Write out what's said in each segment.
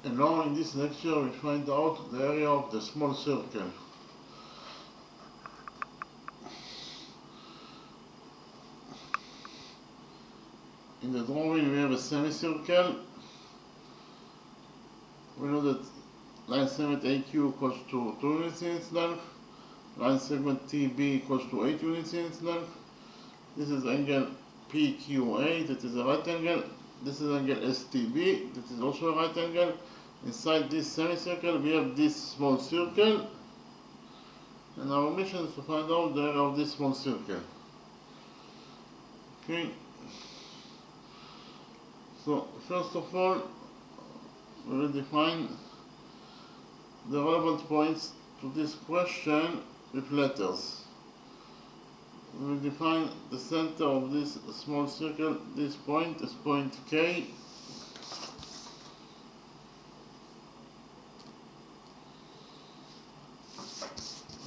And now in this lecture we find out the area of the small circle. In the drawing we have a semicircle. We know that line segment AQ equals to 2 units in its length. Line segment TB equals to 8 units in its length. This is angle PQA, that is a right angle. This is angle STB, that is also a right angle. Inside this semicircle we have this small circle, and our mission is to find out the area of this small circle. Okay, so first of all we will define the relevant points to this question with letters. We will define the center of this small circle. This point is point K.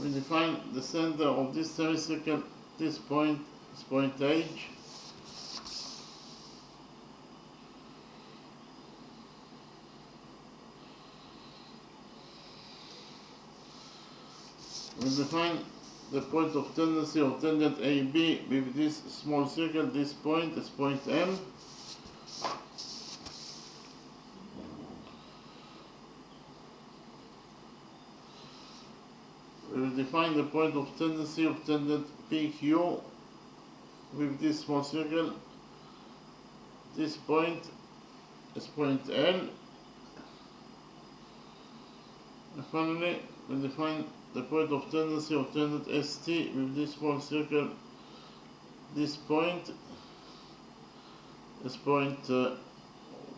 We define the center of this semicircle. This point is point H. We define the point of tendency of tangent AB with this small circle. This point is point M. We will define the point of tendency of tangent PQ with this small circle. This point is point L. And finally, we define the point of tendency of tangent ST with this small circle. This point is point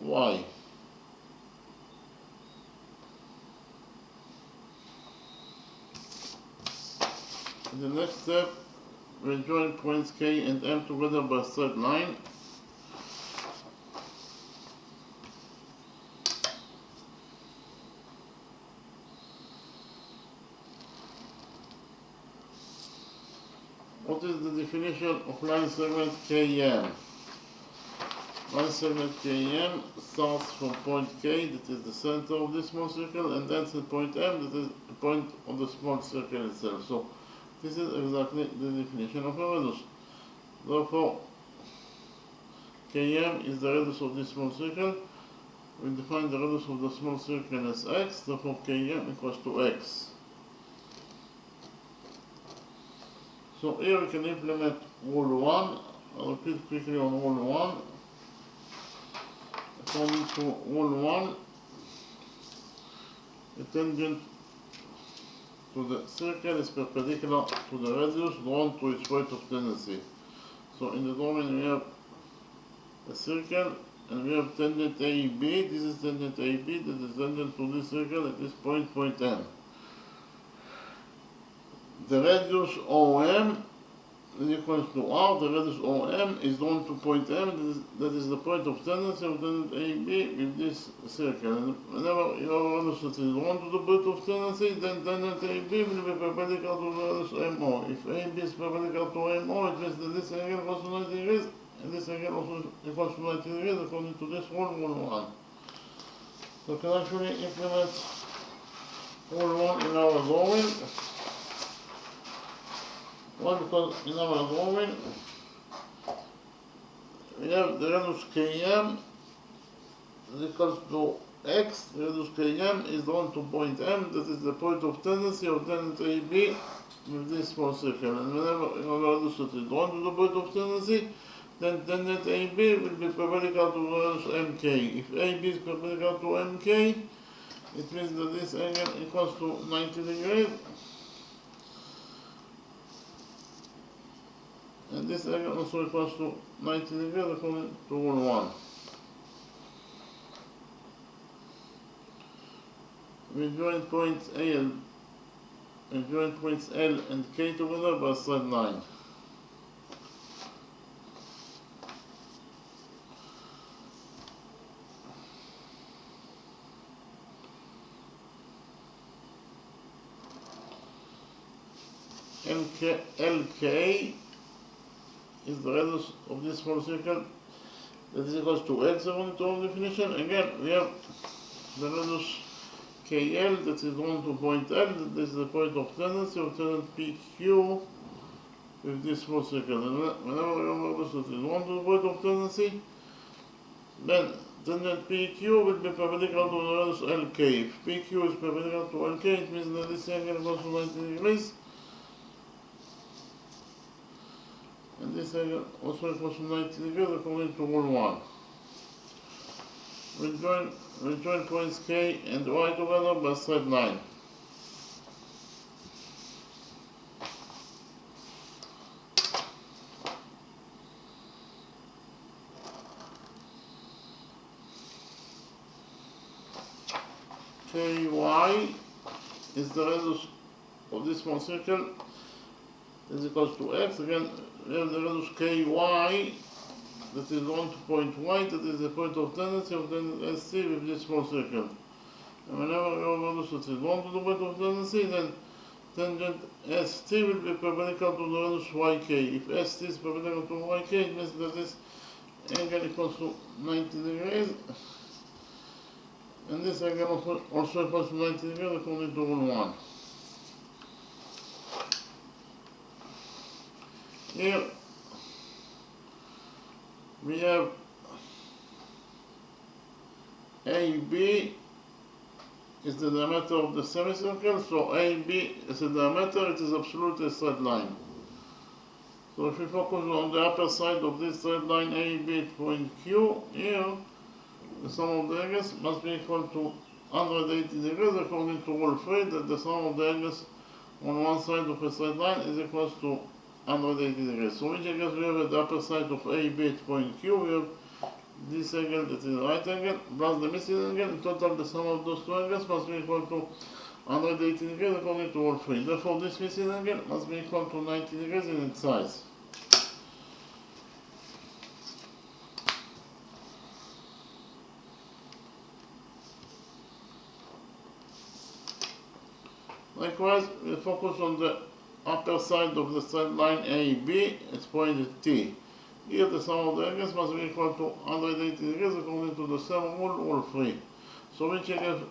Y. In the next step, we'll join points K and M together by a straight line. What is the definition of line segment KM? Line segment KM starts from point K, that is the center of this small circle, and ends at point M, that is the point of the small circle itself. So this is exactly the definition of a radius. Therefore, Km is the radius of this small circle. We define the radius of the small circle as x, therefore Km equals to x. So here we can implement rule 1. I'll repeat quickly on rule 1. According to rule 1, the tangent to the circle is perpendicular to the radius drawn to its point of tendency. So in the drawing we have a circle and we have tangent AB. This is tangent AB, that is tangent to this circle at this point, point M. The radius OM is equal to R. The radius OM is drawn to point M, that is the point of tendency of tangent AB with this circle. And whenever you have a radius that is drawn to the point of tendency, then tangent AB will be perpendicular to the radius MO. If AB is perpendicular to MO, it means that this angle equals to 90 degrees, and this angle also equals to 90 degrees according to this rule, rule 1. So we can actually implement rule 1 in our drawing. Why? Because in our drawing we have the radius Km is equals to x. The radius Km is drawn to point M, that is the point of tendency of tangent AB with this small circle. And whenever you have a radius that is drawn to the point of tendency, then tangent AB will be perpendicular to the radius MK. If AB is perpendicular to MK, it means that this angle equals to 90 degrees. And this angle also equals to 90 degrees according to rule 1. We join points A and join points L and K together by a straight line. LK is the radius of this small circle, that is equals to x according to our definition. Again, we have the radius KL that is drawn to point L, that is the point of tendency of tangent PQ with this small circle. And whenever your radius that is drawn to the point of tendency, then tangent PQ will be perpendicular to the radius LK. If PQ is perpendicular to LK, it means that this angle goes to 90 degrees. And this angle also equals to 90 degrees according to rule 1. We join points K and Y together by straight line. KY is the radius of this small circle is equals to X. Again, we have the radius KY that is drawn to point Y, that is the point of tendency of tangent ST with this small circle. And whenever your radius that is drawn to the point of tendency, then tangent ST will be perpendicular to the radius YK. If ST is perpendicular to YK, it means that this angle equals to 90 degrees. And this angle also equals to 90 degrees according to rule 1. Here we have AB is the diameter of the semicircle, so AB is the diameter, it is absolutely a straight line. So if we focus on the upper side of this straight line AB at point Q, here the sum of the angles must be equal to 180 degrees according to rule 3, that the sum of the angles on one side of a straight line is equal to 180 degrees. So which angles we have at the upper side of AB at point Q? We have this angle that is the right angle plus the missing angle. In total, the sum of those two angles must be equal to 180 degrees according to rule 3. Therefore, this missing angle must be equal to 90 degrees in its size. Likewise, we focus on the upper side of the straight line AB at point T. Here the sum of the angles must be equal to 180 degrees according to the same rule, rule 3. So which angles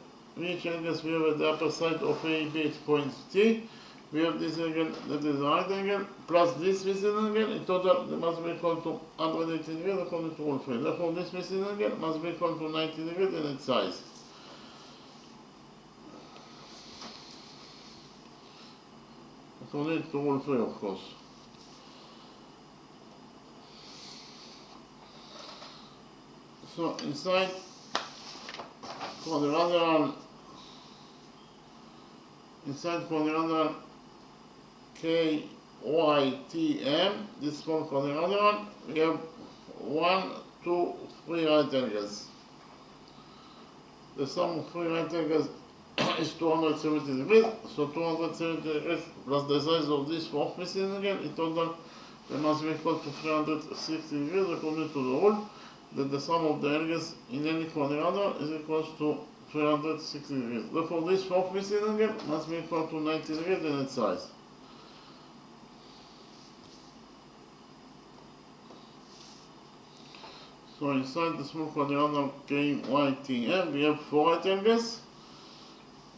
we have at the upper side of AB at point T? We have this angle that is the right angle plus this missing angle. In total, they must be equal to 180 degrees according to rule 3. Therefore, this missing angle must be equal to 90 degrees in its size. According to rule 3, of course. So inside quadrilateral KYTM, this small quadrilateral, we have 1, 2, 3 right angles. The sum of 3 right angles is 270 degrees, so 270 degrees plus the size of this fourth missing angle, in total they must be equal to 360 degrees according to the rule that the sum of the angles in any quadrilateral is equal to 360 degrees. Therefore, this fourth missing angle must be equal to 90 degrees in its size. So inside the small quadrilateral KYTM, we have 4 right angles.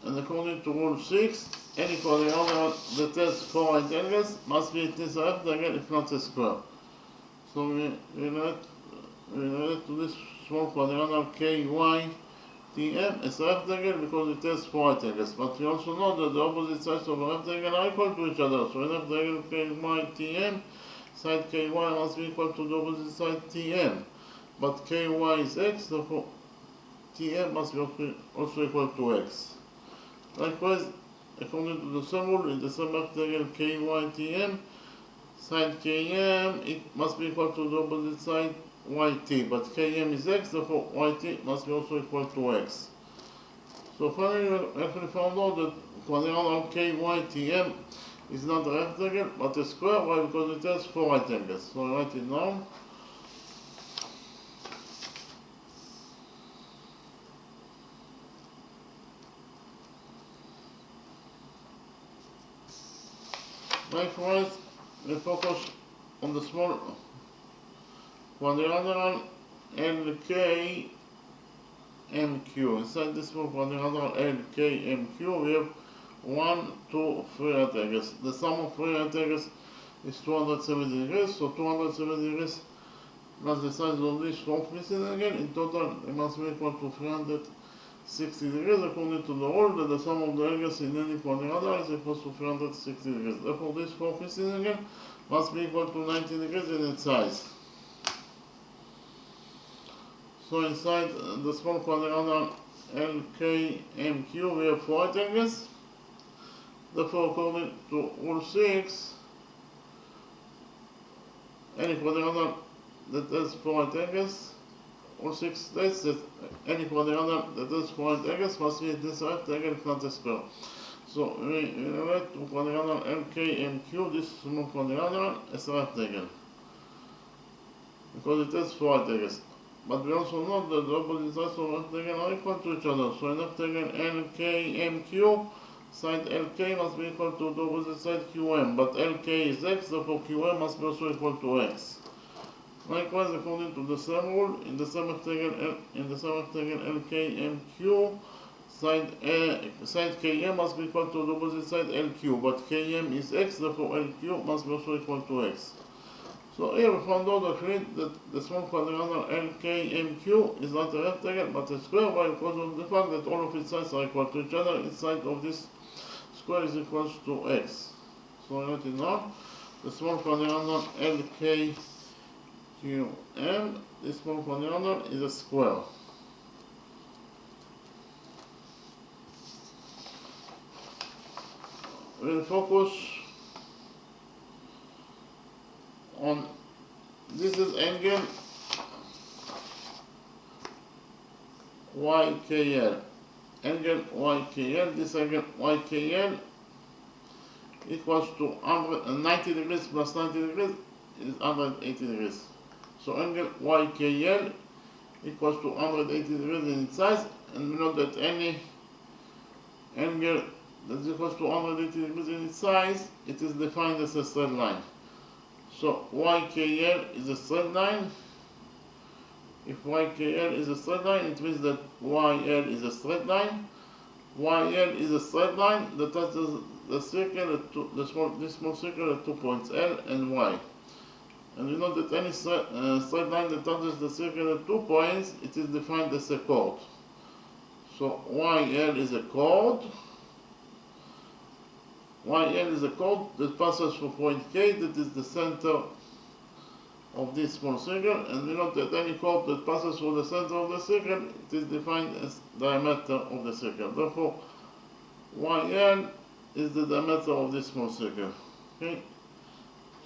And according to rule 6, any quadrilateral that has 4 right angles must be at least a rectangle, if not a square. So we relate to this small quadrilateral KYTM as a rectangle because it has 4 right angles. But we also know that the opposite sides of a rectangle are equal to each other. So an rectangle KYTM, side KY must be equal to the opposite side TM. But KY is X, therefore TM must be also equal to X. Likewise, according to the same rule, in the same rectangle KYTM, side KM, it must be equal to the opposite side YT, but KM is X, therefore YT must be also equal to X. So finally, we actually found out that quadrilateral KYTM is not a rectangle, but a square. Why? Because it has 4 right angles. So I write it down. Likewise, we focus on the small quadrilateral LK MQ. Inside this small quadrilateral LKMQ, we have 1, 2, 3 right angles. The sum of 3 right angles is 270 degrees, so 270 degrees plus the size of this fourth missing angle. In total, it must be equal to 360 degrees according to the rule that the sum of the angles in any quadrilateral is equal to 360 degrees. Therefore, this fourth missing angle must be equal to 90 degrees in its size. So inside the small quadrilateral LKMQ, we have 4 right angles. Therefore, according to rule 6, any quadrilateral that has 4 right angles, rule 6 states that any quadrilateral that has 4 right angles must be this rectangle, if not a square. So we relate to quadrilateral LKMQ, this small quadrilateral, as a rectangle, because it has 4 right angles. But we also know that the opposite sides of rectangle are equal to each other. So in rectangle LKMQ, side LK must be equal to the opposite side QM. But LK is X, therefore QM must be also equal to X. Likewise, according to the same rule, in the same rectangle LKMQ, side KM must be equal to the opposite side LQ. But KM is X, therefore LQ must be also equal to X. So here we found out that the small quadrilateral LKMQ is not a rectangle but a square, why? Because of the fact that all of its sides are equal to each other, each side of this square is equal to X. So I write it down. The small quadrilateral LKQM, this small quadrilateral is a square. We'll focus on this is angle YKL. Angle YKL, this angle YKL equals to 90 degrees plus 90 degrees is 180 degrees. So angle YKL equals to 180 degrees in its size, and we know that any angle that is equals to 180 degrees in its size, it is defined as a straight line. So YKL is a straight line. If YKL is a straight line, it means that YL is a straight line. YL is a straight line that touches the circle at this small circle at 2 points L and Y. And we know that any straight line that touches the circle at 2 points, it is defined as a chord. So YL is a chord. YL is a chord that passes through point K, that is the center of this small circle, and we know that any chord that passes through the center of the circle, it is defined as diameter of the circle. Therefore, YL is the diameter of this small circle. Okay?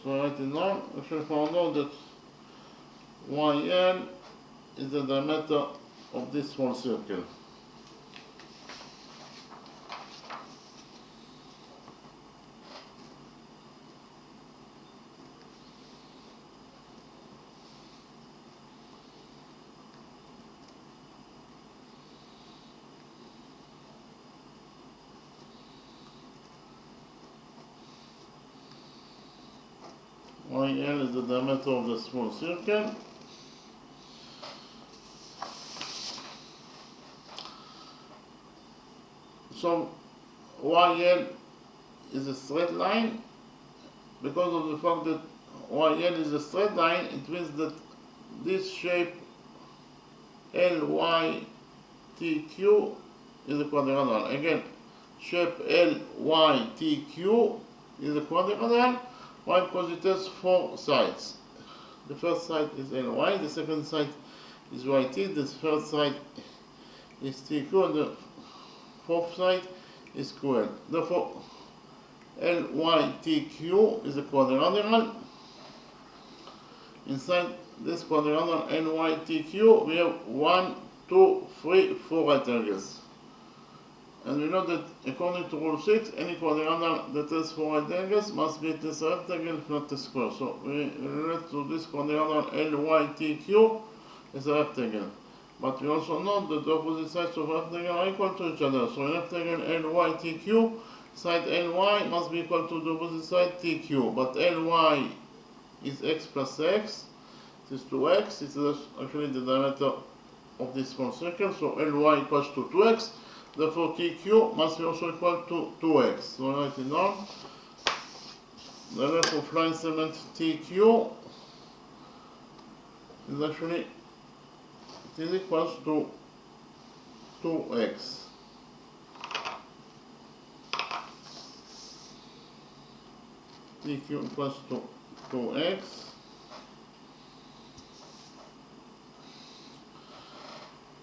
So I write it down. We shall find out that YL is the diameter of this small circle. YL is the diameter of the small circle. So YL is a straight line. Because of the fact that YL is a straight line, it means that this shape LYTQ is a quadrilateral. Again, shape LYTQ is a quadrilateral. Why? Because it has 4 sides. The first side is LY, the second side is YT, the third side is TQ, and the fourth side is QL. Therefore, LYTQ is a quadrilateral. Inside this quadrilateral LYTQ, we have 1, 2, 3, 4 right angles. And we know that according to rule 6, any quadrilateral that has 4 right angles must be a rectangle, if not a square. So we relate to this quadrilateral LYTQ as a rectangle. But we also know that the opposite sides of rectangle are equal to each other. So in rectangle LYTQ, side LY must be equal to the opposite side TQ. But LY is X plus X. It is 2X. It is actually the diameter of this small circle, so Ly equals to 2x, therefore TQ must be also equal to 2x. So write it down. The length of line segment TQ is actually equals to 2x. TQ equals to 2x.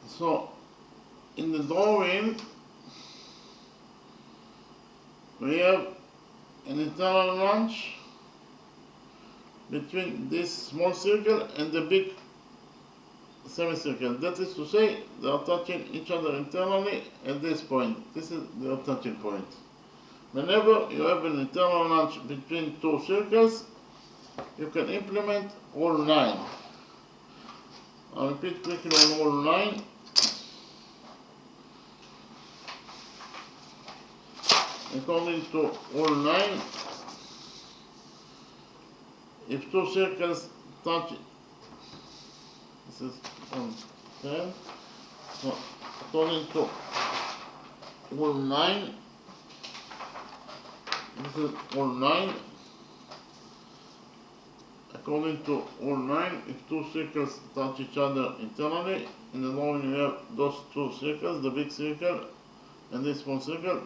So in the drawing we have an internal lunge between this small circle and the big semicircle. That is to say, they are touching each other internally at this point. This is their touching point. Whenever you have an internal lunge between two circles, you can implement rule 9. I'll repeat quickly on rule 9. According to rule 9, if two circles touch, this is on 10, so according to rule 9, this is rule 9, according to rule 9, if two circles touch each other internally, in the drawing you have those two circles, the big circle and this small circle,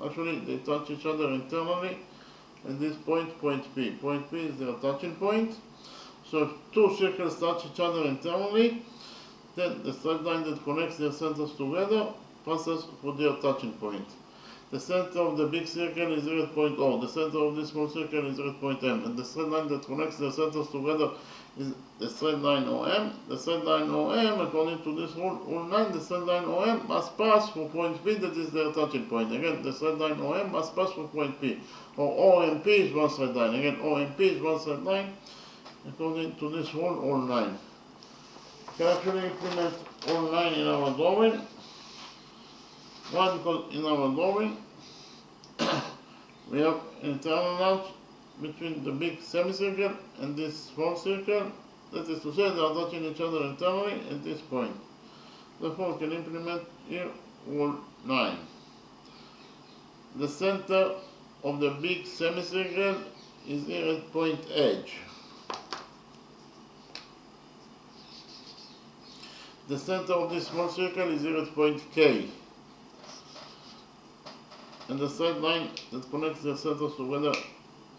actually they touch each other internally at this point, point P. Point P is their touching point. So if two circles touch each other internally, then the straight line that connects their centers together passes for their touching point. The center of the big circle is 0.0, the center of this small circle is 0.m, and the straight line that connects their centers together is the straight line OM. The straight line OM, according to this rule 9, the straight line OM must pass for point P, that is their touching point. Again, the straight line OM must pass for point P. Or OMP is one straight line. Again, OMP is one straight line, according to this rule 9. You can actually implement rule 9 in our drawing. Why? Because in our drawing we have internal lunge between the big semicircle and this small circle. That is to say, they are touching each other internally at this point. Therefore, we can implement here rule 9. The center of the big semicircle is here at point H. The center of this small circle is here at point K. And the straight line that connects the centers together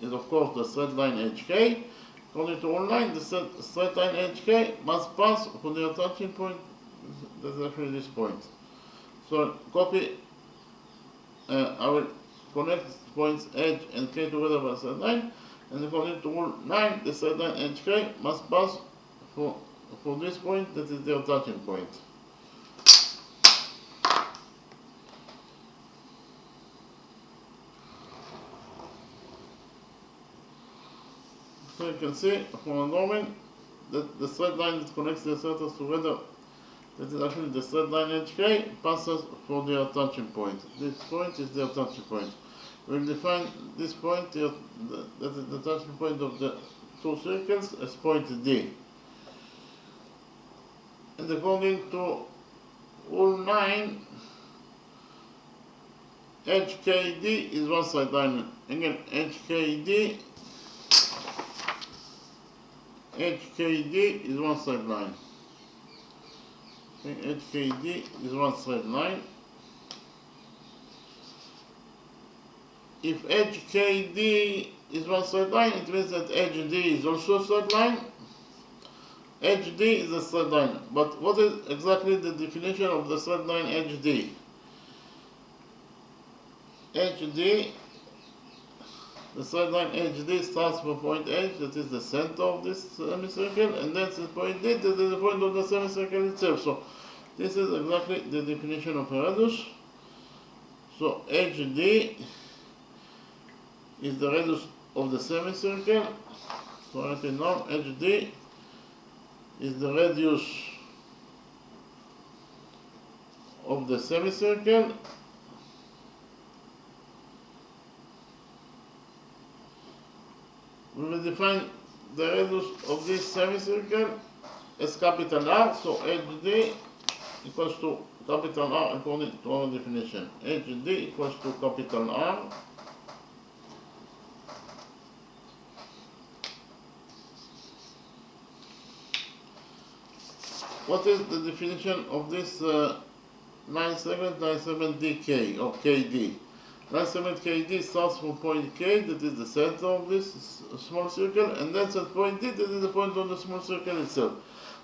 is of course the straight line HK. According to rule 9, the straight line HK must pass for their touching point. That's actually this point. So copy, I will connect points H and K together by straight line, and according to rule 9, the straight line HK must pass for this point, that is their touching point. So you can see from the drawing that the straight line that connects the centers together, that is actually the straight line HK, passes for their touching point. This point is their touching point. We'll define this point here, that is the touching point of the two circles, as point D. And according to rule 9, HKD is one straight line. Again, HKD is one straight line. Okay, HKD is one straight line. If HKD is one straight line, it means that HD is also a straight line. HD is a straight line. But what is exactly the definition of the straight line HD? HD, the straight line HD starts from point H, that is the center of this semicircle, and then to point D, that is the point of the semicircle itself. So this is exactly the definition of a radius. So HD is the radius of the semicircle. So write it now, HD is the radius of the semicircle. We will define the radius of this semicircle as capital R, so HD equals to capital R according to our definition. HD equals to capital R What is the definition of this line segment DK or KD? Line segment KD starts from point K, that is the center of this small circle, and then at point D, that is the point on the small circle itself.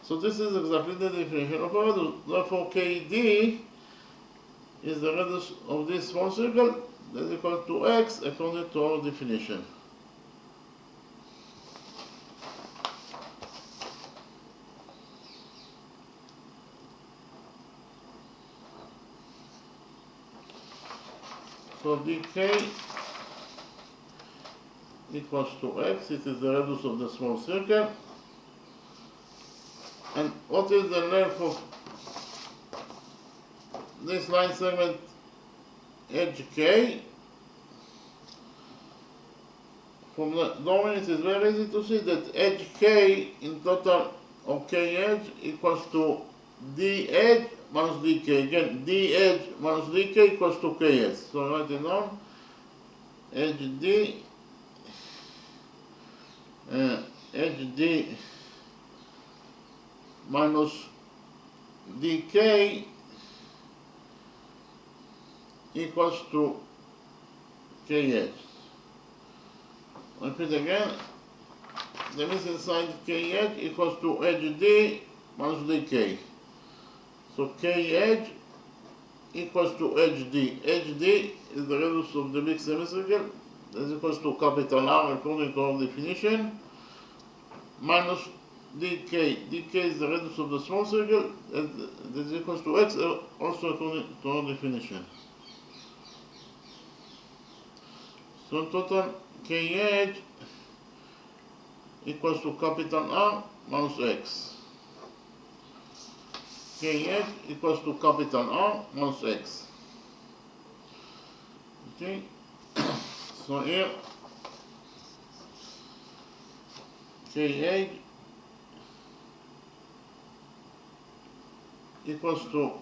So this is exactly the definition of a radius. Therefore, KD is the radius of this small circle that is equal to x according to our definition. So dk equals to x, it is the radius of the small circle. And what is the length of this line segment edge k? From the drawing it is very easy to see that edge k in total of k edge equals to d edge minus dk. Again, d edge minus dk equals to k edge. So write it down. Edge d minus dk equals to k edge. Repeat again. The missing side k edge equals to edge d minus dk. So k edge equals to edge d. Edge d is the radius of the big semicircle. That is equals to capital R according to our definition. Minus dk. dk is the radius of the small circle. That is equals to x also according to our definition. So in total, k edge equals to capital R minus x. K edge equals to capital R minus x. Okay, so here k edge equals to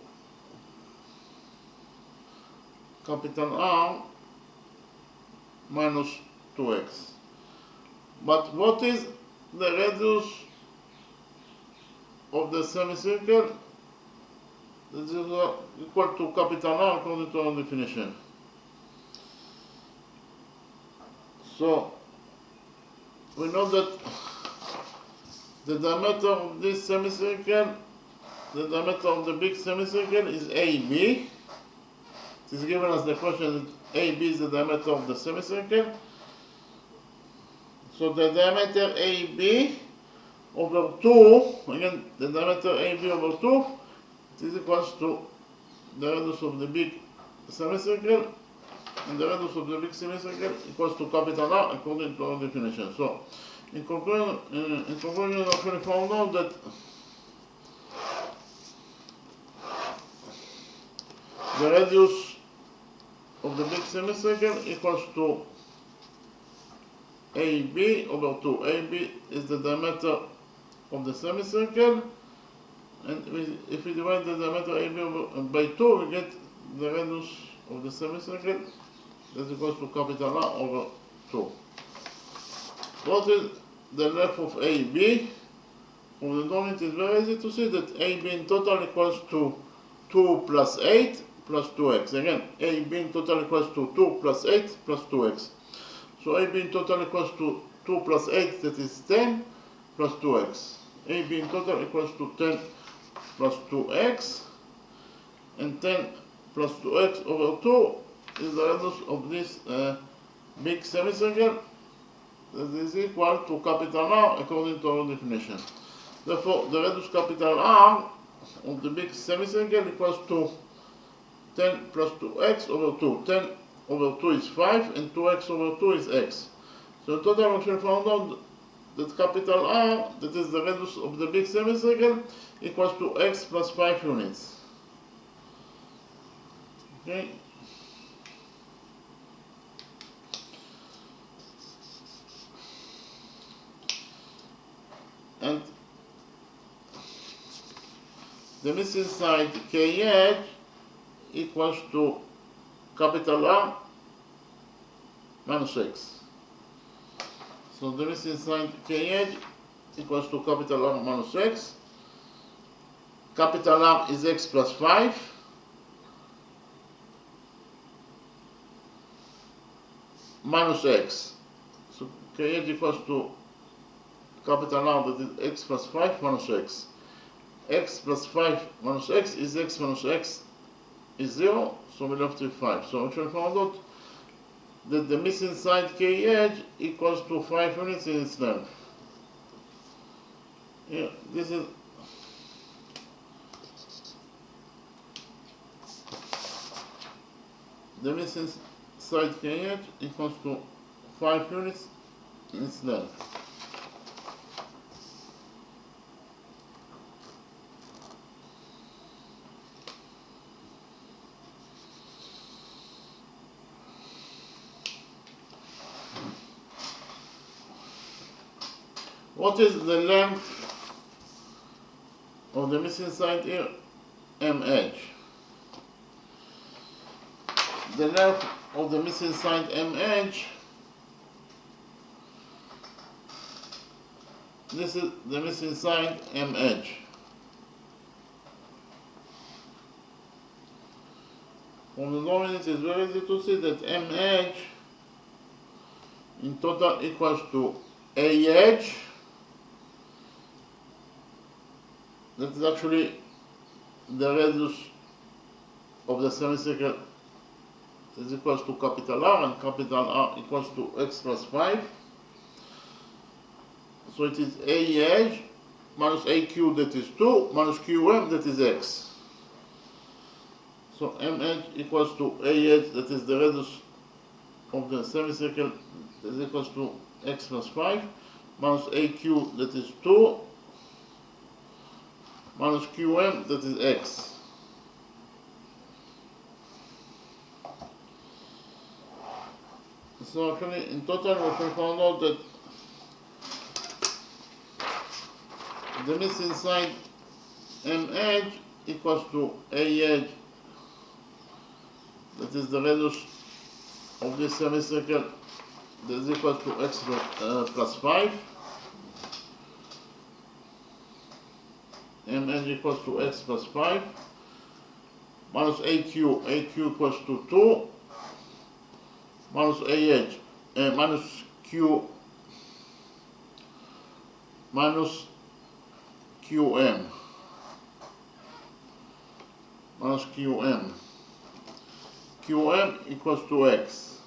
capital R minus 2x. But what is the radius of the semicircle? This is equal to capital R according to our definition. So we know that the diameter of this semicircle, the diameter of the big semicircle is AB. It is given as the question that AB is the diameter of the semicircle. So the diameter AB over 2, again the diameter AB over 2, it is equals to the radius of the big semicircle, and the radius of the big semicircle equals to capital R according to our definition. So in conclusion, we found out that the radius of the big semicircle equals to AB over 2. AB is the diameter of the semicircle, and if we divide the diameter AB by 2, we get the radius of the semicircle that equals to capital R over 2. What is the length of AB? From the drawing it is very easy to see that AB in total equals to 2 plus 8 plus 2x. Again, AB in total equals to 2 plus 8 plus 2x. So AB in total equals to 2 plus 8, that is 10, plus 2x. AB in total equals to 10 plus 2x, and 10 plus 2x over 2 is the radius of this big semicircle that is equal to capital R according to our definition. Therefore, the radius capital R of the big semicircle equals to 10 plus 2x over 2. 10 over 2 is 5, and 2x over 2 is x. So in total we found out that capital R, that is the radius of the big semicircle, equals to x plus 5 units. Okay. And the missing side KH equals to capital R minus X. So the missing side KH equals to capital R minus X. Capital R is X plus 5. Minus X. So KH equals to capital R, that is X plus 5 minus X. X plus 5 minus X is X minus X is 0, so we left with 5. So we found out that the missing side KH equals to 5 units in its length. Yeah, this is the missing side KH equals to 5 units in its length. What is the length of the missing side here? MH. The length of the missing side MH, this is the missing side MH. From the drawing it is very easy to see that MH in total equals to AH, that is actually the radius of the semicircle is equals to capital R, and capital R equals to X plus 5. So it is AH minus AQ, that is 2, minus QM, that is X. So MH equals to AH, that is the radius of the semicircle, is equals to X plus 5, minus AQ, that is 2, minus QM, that is X. So actually, in total, we found out that the missing side MH equals to AH, that is the radius of this semicircle, that is equal to X plus 5. MH equals to X plus 5, minus AQ, AQ equals to 2, minus AH, minus Q, minus QM, minus QM. QM equals to X.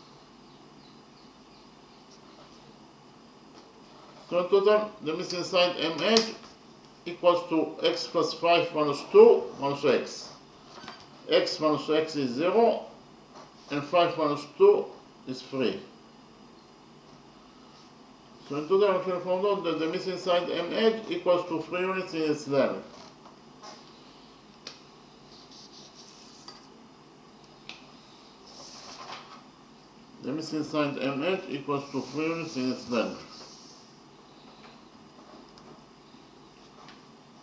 So in total, the missing side MH equals to X plus 5 minus 2 minus X. X minus X is 0, and 5 minus 2 is 3. So in total, we found out that the missing side MH equals to 3 units in its length. The missing side MH equals to 3 units in its length.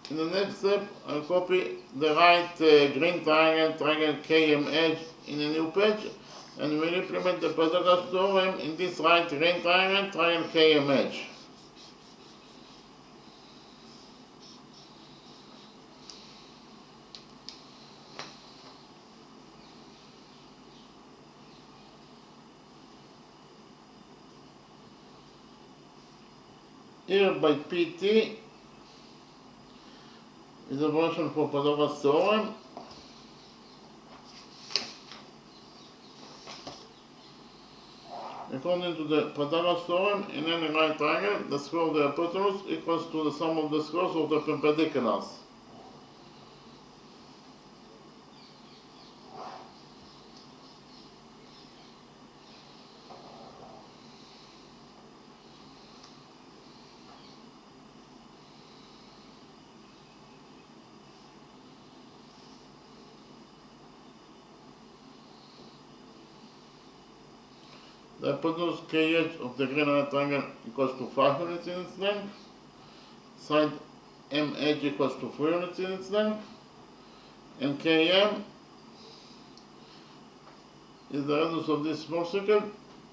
In the next step, I'll copy the right green triangle KMH in a new page, and we'll implement the Pythagoras theorem in this right green triangle KMH. Here by PT is a version for Pythagoras theorem. According to the Pythagoras theorem, in any right triangle, the square of the hypotenuse equals to the sum of the squares of the perpendiculars. The hypotenuse KH of the green right triangle equals to 5 units in its length. Side MH equals to 3 units in its length. and Km is the radius of this small circle,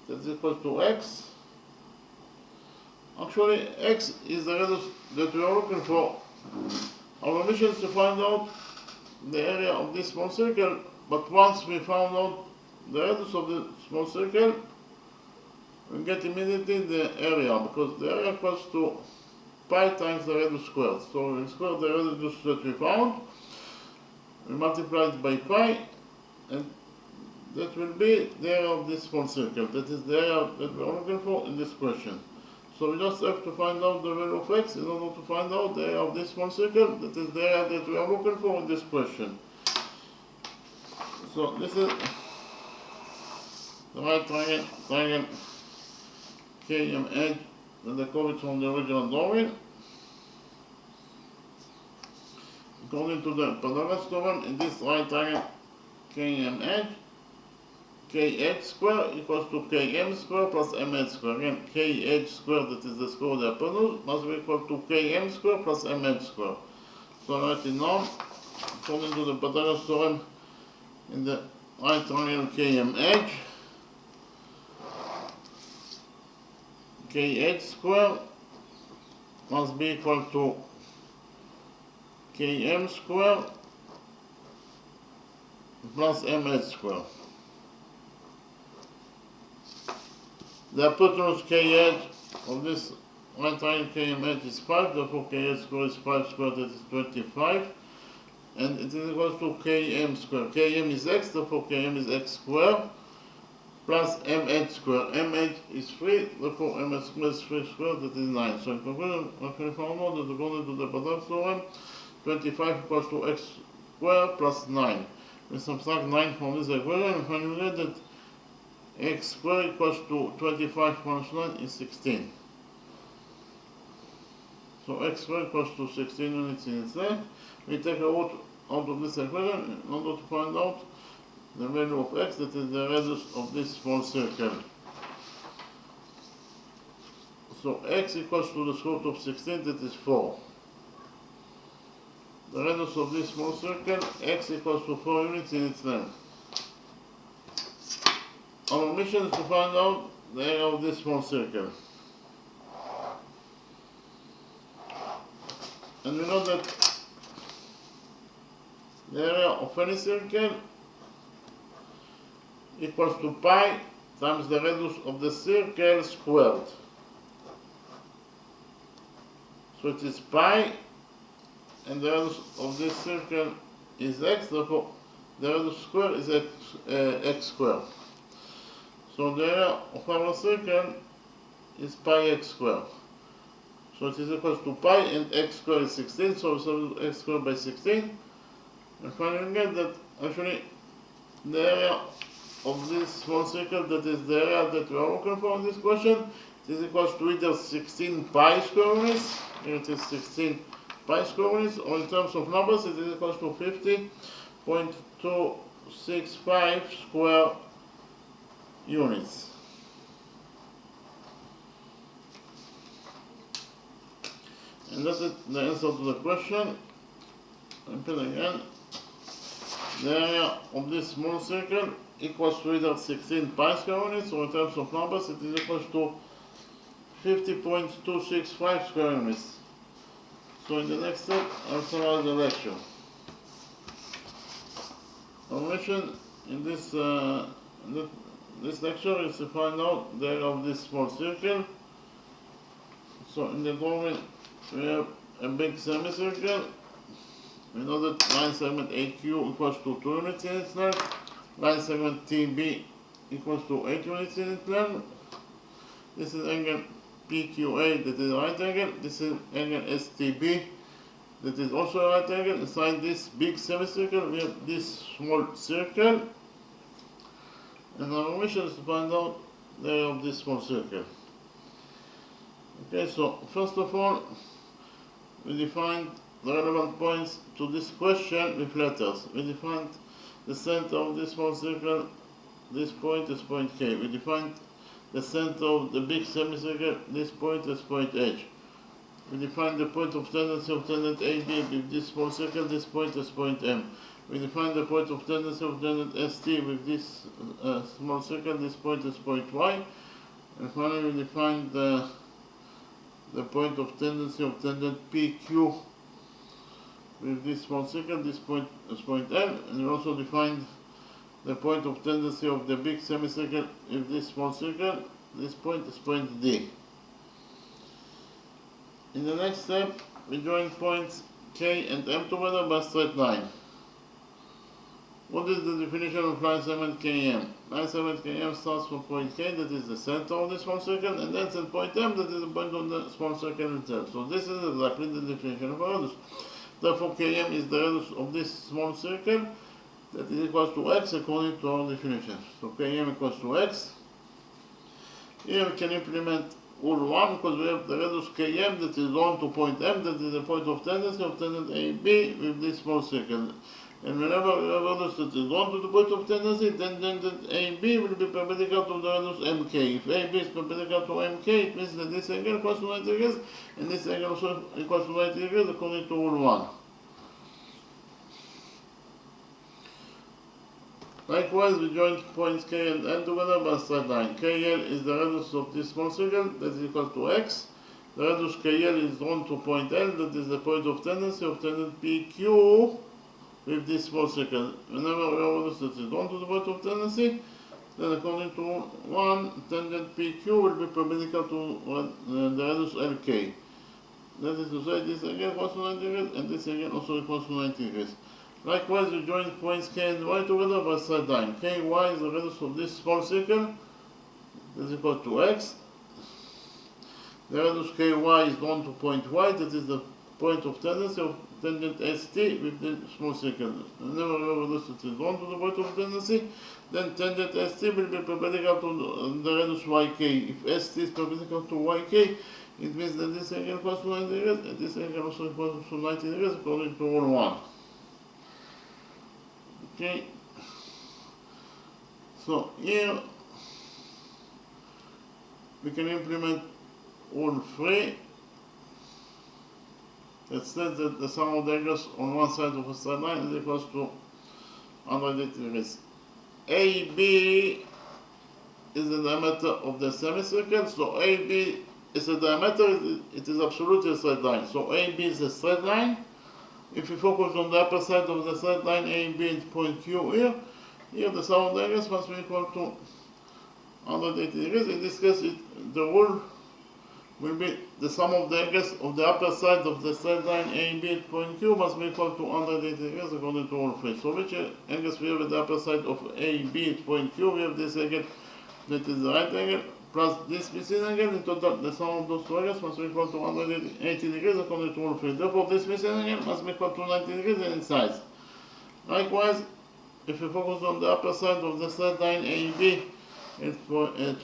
that's equal to x. Actually, x is the radius that we are looking for. Our mission is to find out the area of this small circle, but once we found out the radius of the small circle, we get immediately the area, because the area equals to pi times the radius squared. So we square the radius that we found, we multiply it by pi, and that will be the area of this small circle. That is the area that we are looking for in this question. So we just have to find out the value of x in order to find out the area of this small circle. That is the area that we are looking for in this question. So this is the right triangle KM edge that I copied from the original drawing. According to the Pythagoras theorem, in this right triangle KM edge, k edge square equals to km square plus m edge square. Again, k edge square, that is the square of the hypotenuse, must be equal to km square plus m edge square. So I write it now, according to the Pythagoras theorem, in the right triangle km edge, k edge square must be equal to km square plus m edge square. The hypotenuse k edge of this right triangle km edge is 5, therefore k edge square is 5 squared, that is 25, and it is equal to km square. Km is x, therefore km is x square plus m edge square. M edge is 3, therefore m edge square is 3 squared, that is 9. So in conclusion, we found out that according to the Pythagoras theorem, 25 equals to x square plus 9. We subtract 9 from this equation and finally get that x squared equals to 25 minus 9 is 16. So x squared equals to 16 units in its length. We take a root out of this equation in order to find out the value of x, that is the radius of this small circle. So x equals to the square root of 16, that is 4. The radius of this small circle, x equals to 4 units in its length. Our mission is to find out the area of this small circle. And we know that the area of any circle equals to pi times the radius of the circle squared. So it is pi, and the radius of this circle is x, therefore the radius square is x squared. So the area of our circle is pi x squared. So it is equal to pi, and x squared is 16, so we substitute x squared by 16. And finally we get that actually the area of this small circle, that is the area that we are looking for in this question, it is equal to either 16 pi square units, here it is 16 pi square units, or in terms of numbers it is equal to 50.265 square units. And that is the answer to the question. Repeat again. The area of this small circle equals to either 16 pi square units, or in terms of numbers it is equal to 50.265 square units. So in the next step I'll summarize the lecture. Our mission in this lecture is to find out the area of this small circle. So in the drawing we have a big semicircle. We know that line segment AQ equals to 2 units in its length. Line segment TB equals to 8 units in its length. This is angle PQA, that is a right angle. This is angle STB, that is also a right angle. Inside this big semicircle we have this small circle. And our mission is to find out the area of this small circle. Okay, so first of all, we defined the relevant points to this question with letters. We defined the center of this small circle, this point is point K. We defined the center of the big semicircle, this point is point H. We defined the point of tendency of tangent AB with this small circle, this point is point M. We define the point of tendency of tangent ST with this small circle. This point is point Y. And finally, we define the point of tendency of tangent PQ with this small circle. This point is point L. And we also defined the point of tendency of the big semicircle with this small circle. This point is point D. In the next step, we join points K and M together by straight line. What is the definition of line segment KM? Line segment KM starts from point K, that is the center of the small circle, and ends at point M, that is the point of the small circle itself. So this is exactly the definition of a radius. Therefore, Km is the radius of this small circle, that is equal to x according to our definition. So Km equals to x. Here we can implement rule 1 because we have the radius Km that is on to point M, that is the point of tendency of tangent AB with this small circle. And whenever we have radius that is on to the point of tendency, then tangent AB will be perpendicular to the radius MK. If AB is perpendicular to MK, it means that this angle equals to 90 degrees, and this angle also equals to 90 degrees according to rule 1. Likewise, we join points K and N together by a straight line. KL is the radius of this small circle, that is equal to x. The radius KL is drawn to point L, that is the point of tendency of tangent PQ with this small circle. Whenever we have radius that is drawn to the point of tendency, then according to 1, tangent PQ will be perpendicular to the radius LK. That is to say, this angle equals to 90 degrees, and this angle also equals to 90 degrees. Likewise, we join points K and Y together by a straight line. KY is the radius of this small circle, that is equal to x. The radius KY is drawn to point Y, that is the point of tendency of tangent ST with the small circle. Whenever we have radius that is drawn to the point of tendency, then tangent ST will be perpendicular to the radius YK. If ST is perpendicular to YK, it means that this angle equals to 90 degrees, and this angle also equals to 90 degrees according to rule 1. Okay, so here we can implement rule 3 that says that the sum of the angles on one side of a straight line is equals to 180 degrees. AB is the diameter of the semicircle, so AB is a diameter, it is absolutely a straight line. So AB is a straight line. If we focus on the upper side of the straight line AB and point Q here the sum of the angles must be equal to 180 degrees. In this case, the rule will be the sum of the angles of the upper side of the straight line AB at point Q must be equal to 180 degrees according to rule 3. So which angles we have at the upper side of AB at point Q? We have this angle that is the right angle plus this missing angle. In total, the sum of those two angles must be equal to 180 degrees according to rule 3. Therefore, this missing angle must be equal to 90 degrees in its size. Likewise, if we focus on the upper side of the straight line AB at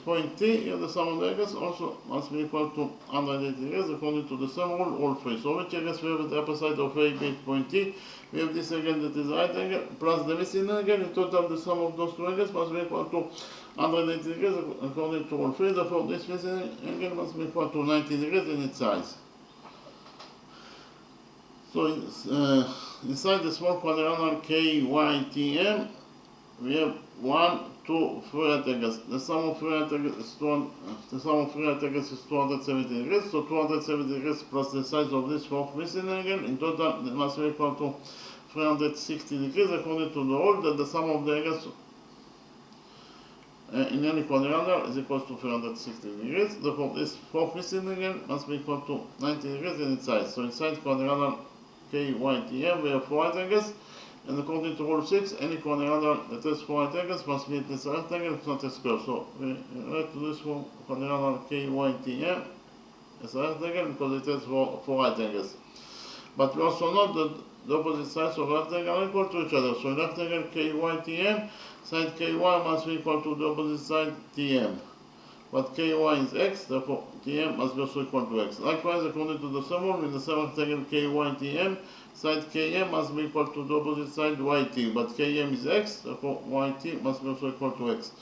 point T, here the sum of the angles also must be equal to 180 degrees according to the same rule, rule 3. So which angles we have at the upper side of AB at point T? We have this angle that is the right angle plus the missing angle. In total, the sum of those two angles must be equal to 180 degrees according to rule 3. Therefore, this missing angle must be equal to 90 degrees in its size. So inside the small quadrangle KYTM, we have 1, 2, 3 right angles. The sum of 3 right angles is 270 degrees. So 270 degrees plus the size of this fourth missing angle. In total, it must be equal to 360 degrees according to the rule that the sum of the angles in any quadrangle is equal to 360 degrees. Therefore, this fourth missing angle must be equal to 90 degrees in its size. So inside quadrangle KYTM, we have 4 right angles. And according to rule 6, any quadrangle that has 4 right angles must be at this right angle, if not a square. So we write to this one quadrangle KYTM as a right angle because it has 4 right angles. But we also know that the opposite sides of right angle are equal to each other. So right angle KYTM, side KY must be equal to the opposite side TM. But KY is x, therefore TM must be also equal to x. Likewise, according to the same rule, in the same rectangle KYTM, side KM must be equal to the opposite side YT. But KM is x, therefore YT must be also equal to x.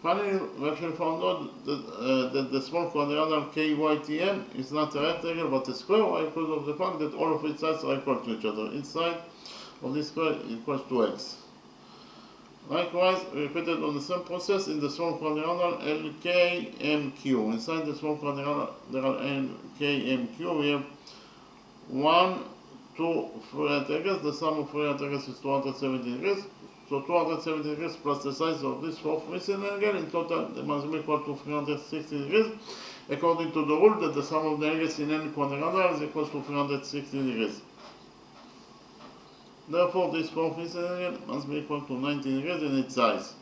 Finally, we actually found out that the small quadrangle KYTM is not a rectangle but a square. Why? Because of the fact that all of its sides are equal to each other. Inside of this square equals to x. Likewise, we repeated on the same process in the small quadrilateral LKMQ. Inside the small quadrilateral LKMQ, we have 1, 2 right angles. The sum of right angles is 270 degrees. So 270 degrees plus the size of this fourth missing angle, in total they must be equal to 360 degrees, according to the rule that the sum of the angles in any quadrilateral is equal to 360 degrees. Therefore, this fourth missing angle must be equal to 90 degrees in its size.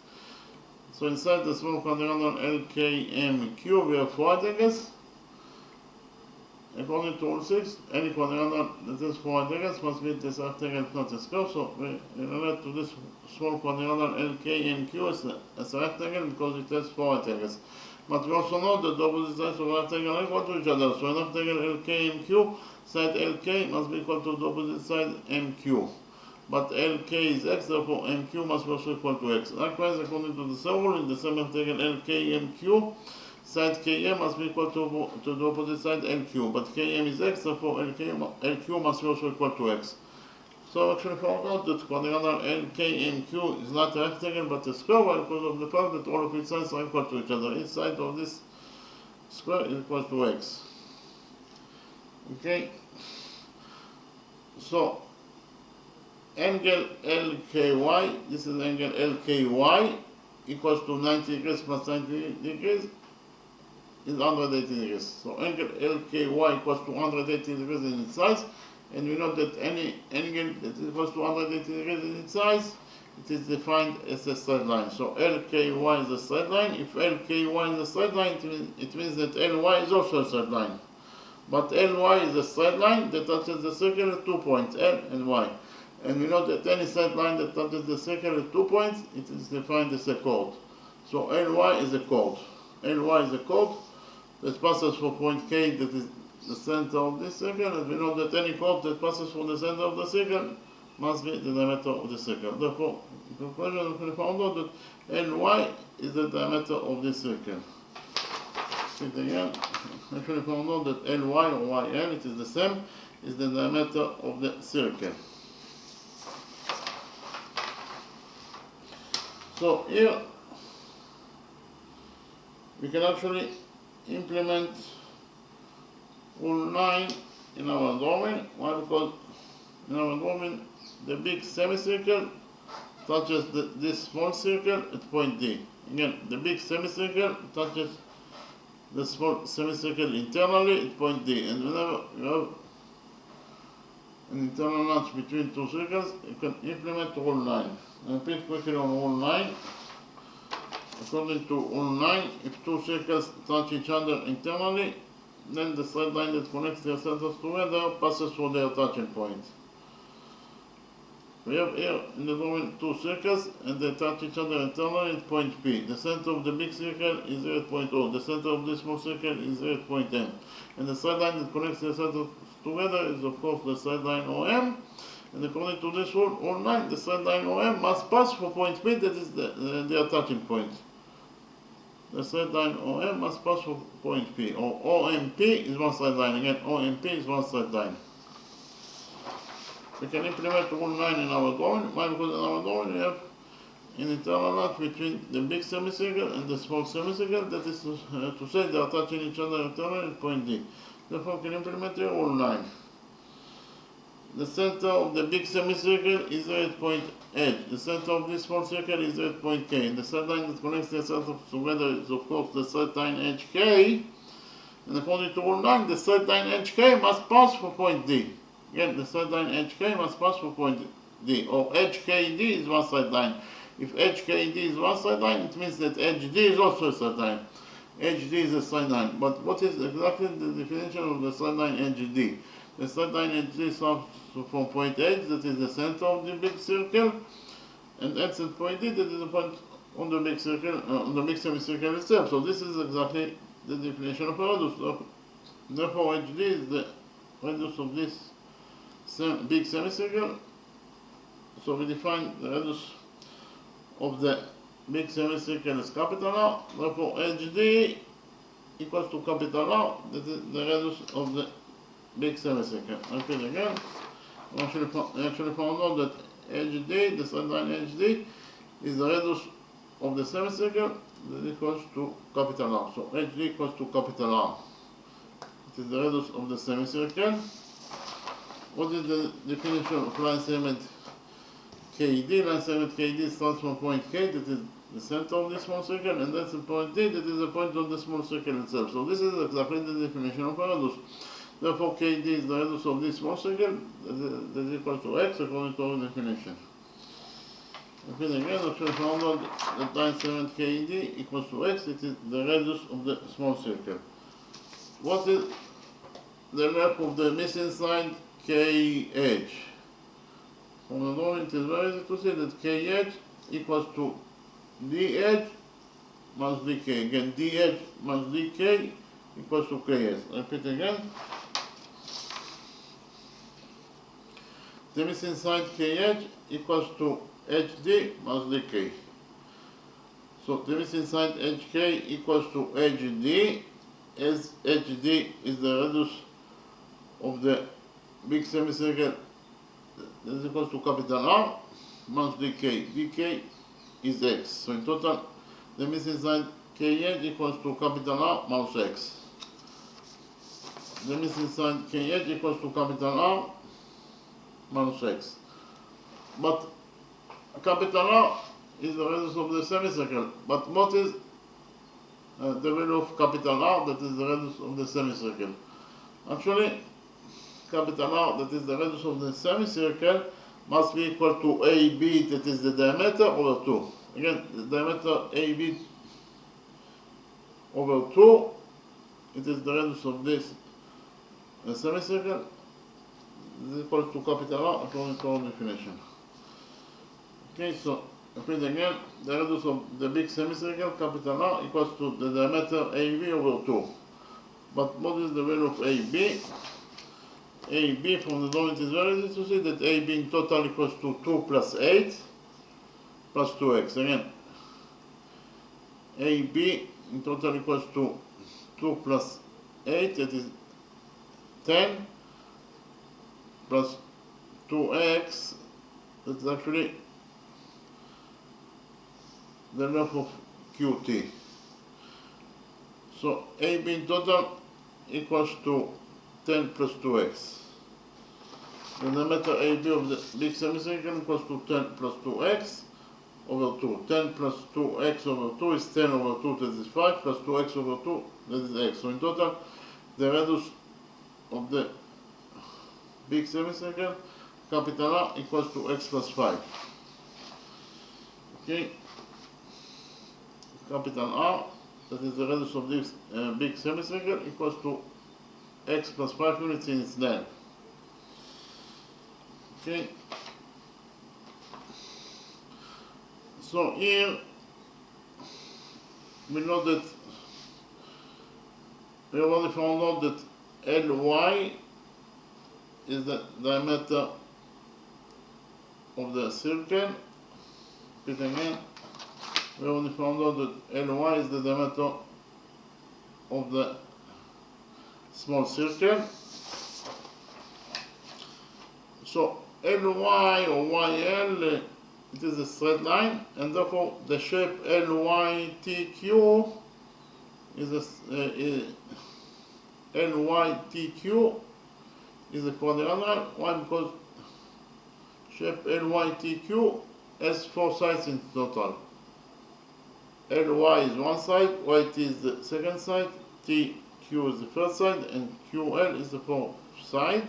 So inside the small quadrilateral LKMQ, we have 4 right angles. According to rule 6, any quadrilateral that has 4 right angles must be this rectangle not a curve. So we relate to this small quadrilateral LKMQ as a rectangle because it has 4 right angles. But we also know that the opposite sides of a rectangle are equal to each other. So an rectangle LKMQ, side LK must be equal to the opposite side MQ. But LK is x, therefore MQ must be also equal to x. Likewise, according to the same rule, in the same rectangle LKMQ, side KM must be equal to the opposite side LQ. But KM is x, therefore LQ must be also equal to x. So actually found out that quadrilateral LKMQ is not a rectangle but a square, because of the fact that all of its sides are equal to each other. Each side of this square is equal to x. Okay? So, angle LKY, this is angle LKY, equals to 90 degrees plus 90 degrees is 180 degrees. So angle LKY equals to 180 degrees in its size, and we know that any angle that is equals to 180 degrees in its size, it is defined as a straight line. So LKY is a straight line. If LKY is a straight line, it means that LY is also a straight line. But LY is a straight line that touches the circle at 2 points, L and Y. And we know that any straight line that touches the circle at 2 points, it is defined as a chord. So LY is a chord. LY is a chord that passes for point K, that is the center of this circle, and we know that any chord that passes from the center of the circle must be the diameter of the circle. Therefore, in conclusion, we found out that LY is the diameter of this circle. See it again. Actually found out that LY or YL, it is the same, is the diameter of the circle. So here we can actually implement rule 9 in our drawing. Why? Because in our drawing the big semicircle touches this small circle at point D. Again, the big semicircle touches the small semicircle internally at point D, and whenever you have an internal notch between two circles, you can implement rule 9. I repeat quickly on rule 9. According to rule 9, if two circles touch each other internally, then the straight line that connects their centers together passes through their touching point. We have here in the drawing two circles, and they touch each other internally at point P. The center of the big circle is here at point O. The center of the small circle is here at point M. And the straight line that connects their centers together is of course the straight line OM. And according to this rule, rule 9, the straight line OM must pass for point P, that is their touching point. The straight line OM must pass for point P, or OMP is one straight line. Again, OMP is one straight line. We can implement rule 9 in our drawing. Why? Because in our drawing we have an internal notch between the big semicircle and the small semicircle, that is to say they are touching each other internally at point D. Therefore we can implement rule 9. The center of the big semicircle is there at point H. The center of this small circle is there at point K. And the straight line that connects the centers together is of course the straight line HK. And according to rule 9, the straight line HK must pass for point D. Again, the straight line HK must pass for point D. Or HKD is one straight line. If HKD is one straight line, it means that HD is also a straight line. HD is a straight line. But what is exactly the definition of the straight line HD? The straight line HD starts from point H, that is the center of the big circle, and ends at point D, that is the point on the big circle, on the big semicircle itself. So this is exactly the definition of a radius. Therefore, HD is the radius of this big semicircle. So we define the radius of the big semicircle as capital R. Therefore, HD equals to capital R, that is the radius of the big semicircle. I repeat again. We actually found out that HD, the straight line HD, is the radius of the semicircle that equals to capital R. So HD equals to capital R. It is the radius of the semicircle. What is the definition of line segment KD? Line segment KD starts from point K, that is the center of this small circle, and that's the point D, that is the point of the small circle itself. So this is exactly the definition of a radius. Therefore, KD is the radius of this small circle that is equal to x according to our definition. Okay, again, after we found out that line segment KD equals to x, it is the radius of the small circle. What is the length of the missing side KH? From the drawing, it is very easy to see that KH equals to DH minus DK. Again, DH minus DK equals to KS. Repeat again. The missing side KH equals to HD minus DK. So the missing side HK equals to HD, as HD is the radius of the big semicircle that is equals to capital R minus DK. DK is x. So in total, the missing side KH equals to capital R minus x. The missing side KH equals to capital R minus x. But capital R is the radius of the semicircle. But what is the value of capital R, that is the radius of the semicircle? Actually, capital R, that is the radius of the semicircle, must be equal to AB, that is the diameter, over 2. Again, the diameter AB over 2, it is the radius of this semicircle, is equal to capital R according to our definition. Okay, so repeat again, the radius of the big semicircle, capital R, equals to the diameter AB over 2. But what is the value of AB? AB from the drawing, it is very easy to see that AB in total equals to 2 plus 8 plus 2x. Again, AB in total equals to 2 plus 8, that is 10, plus 2x, that's actually the length of QT. So AB in total equals to 10 plus 2x. The diameter AB of the big semicircle equals to 10 plus 2x over 2. 10 plus 2x over 2 is 10 over 2, that is 5, plus 2x over 2, that is x. So in total, the radius of the big semicircle, capital R, equals to x plus 5. Okay, capital R, that is the radius of this big semicircle, equals to x plus 5 units in its length. Okay, so here we know that we already found out that Ly is the diameter of the circle. Repeat again, we already found out that Ly is the diameter of the small circle. So Ly or YL, it is a straight line, and therefore the shape LYTQ is LYTQ is a quadrilateral. Why? Because shape LYTQ has 4 sides in total. LY is one side, YT is the second side, TQ is the first side, and QL is the fourth side.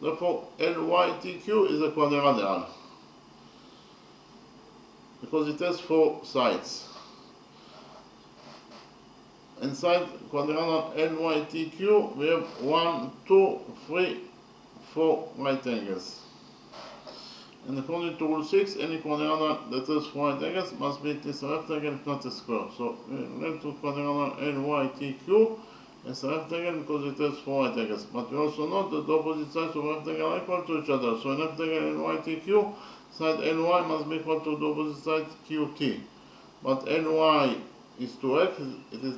Therefore, LYTQ is a quadrilateral because it has 4 sides. Inside quadrilateral LYTQ, we have 1, 2, 3, 4 right angles. And according to rule 6, any quadrilateral that has 4 right angles must be at least a rectangle, if not a square. So we learn to quadrilateral LYTQ as a rectangle because it has 4 right angles. But we also know that the opposite sides of a rectangle are equal to each other. So in rectangle LYTQ, side LY must be equal to the opposite side QT. But LY is 2x, it is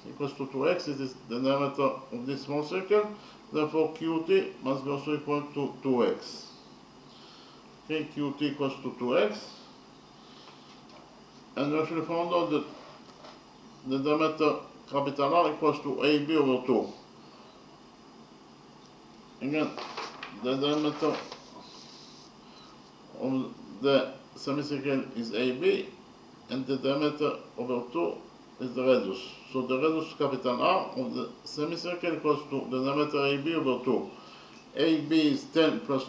equals to 2x, it is the diameter of this small circle. Therefore QT must be also equal to 2x. Okay, QT equals to 2x. And we actually found out that the diameter capital R equals to AB over 2. Again, the diameter of the semicircle is AB, and the diameter over 2 is the radius. So the radius capital R of the semicircle equals to the diameter AB over 2. AB is 10 plus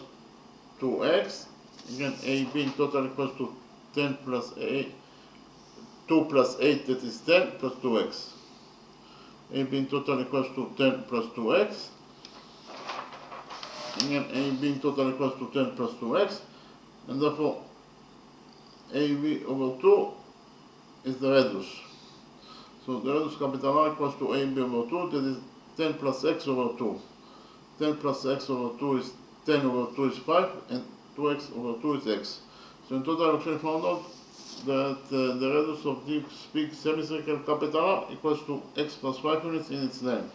2x. Again, AB in total equals to 10 plus 8, 2 plus 8, that is 10 plus 2x. AB in total equals to 10 plus 2x. Again, AB in total equals to 10 plus 2x. And therefore, AB over 2 is the radius. So the radius capital R equals to AB over 2, that is 10 plus x over 2. 10 plus x over 2 is 10 over 2 is 5, and 2x over 2 is x. So in total, I actually found out that the radius of this big semicircle capital R equals to x plus 5 units in its length.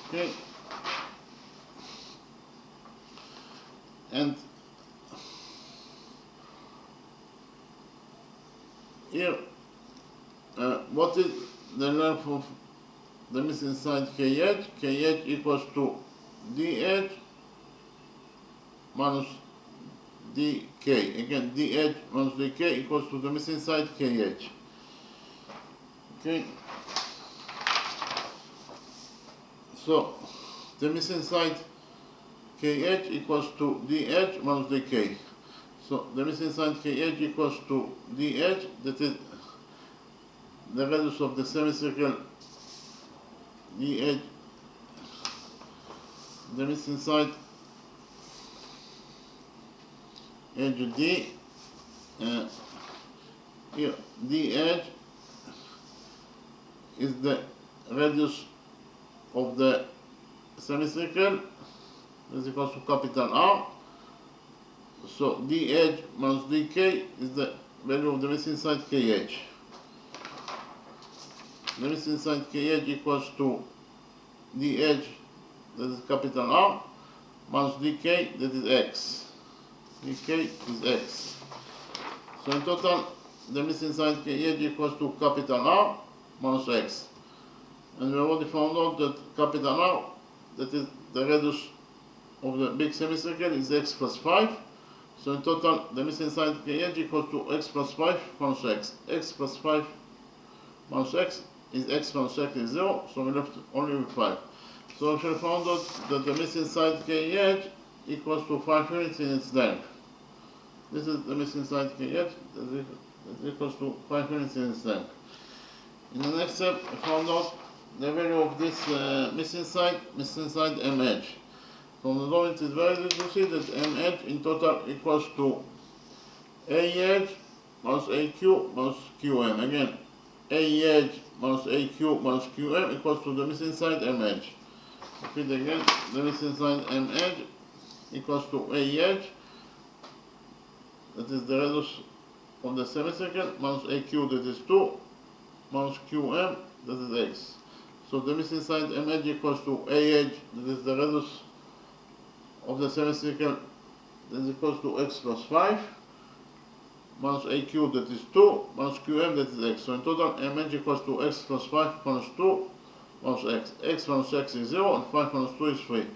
Okay. And here, what is the length of the missing side KH? KH equals to DH minus DK. Again, DH minus DK equals to the missing side KH. Okay. So, the missing side KH equals to DH minus DK. So, the missing side KH equals to DH, that is the radius of the semicircle DH, the missing side edge D, here DH is the radius of the semicircle, is equals to capital R. So DH minus DK is the value of the missing side KH. The missing side KH equals to DH, that is capital R, minus DK, that is X. DK is X. So in total, the missing side KH equals to capital R minus X. And we already found out that capital R, that is the radius of the big semicircle, is X plus 5. So in total, the missing side KH equals to X plus 5 minus X. X plus 5 minus X is X minus X is 0, so we left only with 5. So we found out that the missing side KH equals to 5 units in its length. This is the missing side KH, that equals to 5 units in its length. In the next step, I found out the value of this missing side MH. From the drawing, it is very easy to see that MH in total equals to AH minus AQ minus QM. Again, AH minus AQ minus QM equals to the missing side MH. Repeat again, the missing side MH equals to AH, that is the radius of the semicircle, minus AQ, that is 2, minus QM, that is X. So the missing side MH equals to AH, that is the radius of the semicircle, that is equals to X plus 5, minus AQ, that is 2, minus QM, that is X. So in total, MH equals to X plus 5 minus 2 minus X. X minus X is 0, and 5 minus 2 is 3.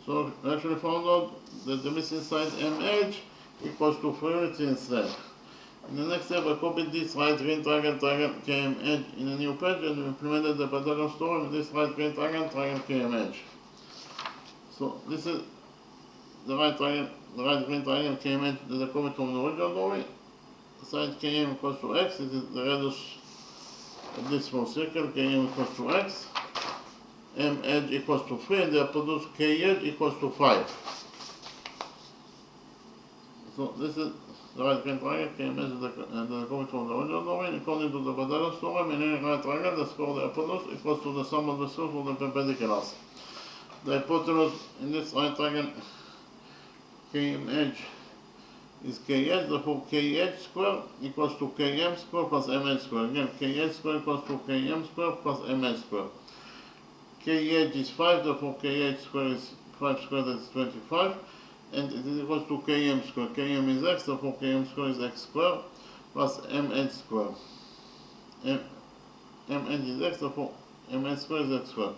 So we actually found out that the missing side MH equals to 3 units in its length. In the next step, I copied this right green triangle KMH in a new page, and we implemented the Pythagoras theorem with this right green triangle KMH. So this is the right green triangle KMH that I copied from the original drawing. Side KM equals to X, this is the radius of this small circle, KM equals to X. MH equals to 3, and they produce KH equals to 5. So this is the right green triangle KMH that I copied from the original drawing. According to the Pythagoras theorem, in any right triangle, the square of the hypotenuse equals to the sum of the squares of the perpendiculars. The hypotenuse in this right triangle KMH is KH, therefore KH square equals to KM square plus MH square. Again, KH square equals to KM square plus MH square. KH is 5, therefore KH square is 5 squared, that is 25. and it is equal to km squared. Km is x, therefore km squared is x squared plus mn squared. Mn is x, therefore mn squared is x squared.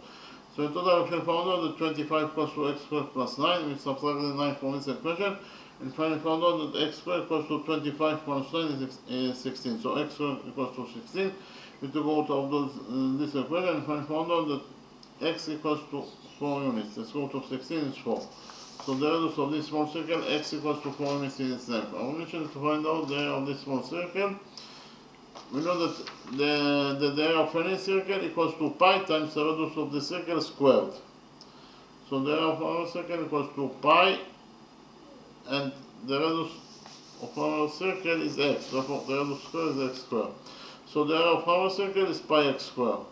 So in total we shall find out that 25 equals to x squared plus 9. We subtract the 9 from this equation and finally found out that x squared equals to 25 minus 9 is 16. So x squared equals to 16. We took out of this equation and finally found out that x equals to 4 units. The square root of 16 is 4. So the radius of this small circle, x equals to 4 units in its length. Our mission is to find out the area of this small circle. We know that the area of any circle equals to pi times the radius of the circle squared. So the area of our circle equals to pi, and the radius of our circle is x. Therefore the radius squared is x squared. So the area of our circle is pi x squared.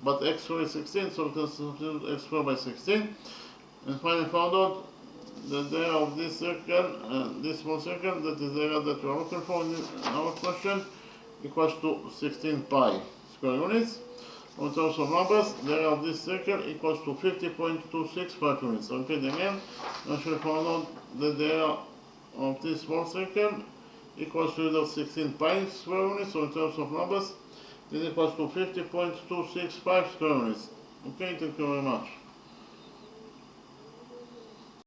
But x squared is 16, so we can substitute x squared by 16. And finally found out that the area of this circle, this small circle, that is the area that we are looking for in our question, equals to 16 pi square units. In terms of numbers, the area of this circle equals to 50.265 units. So repeat again, we should find out that the area of this small circle equals to either 16 pi square units, so in terms of numbers, this equals to 50.265 square units. Okay, thank you very much.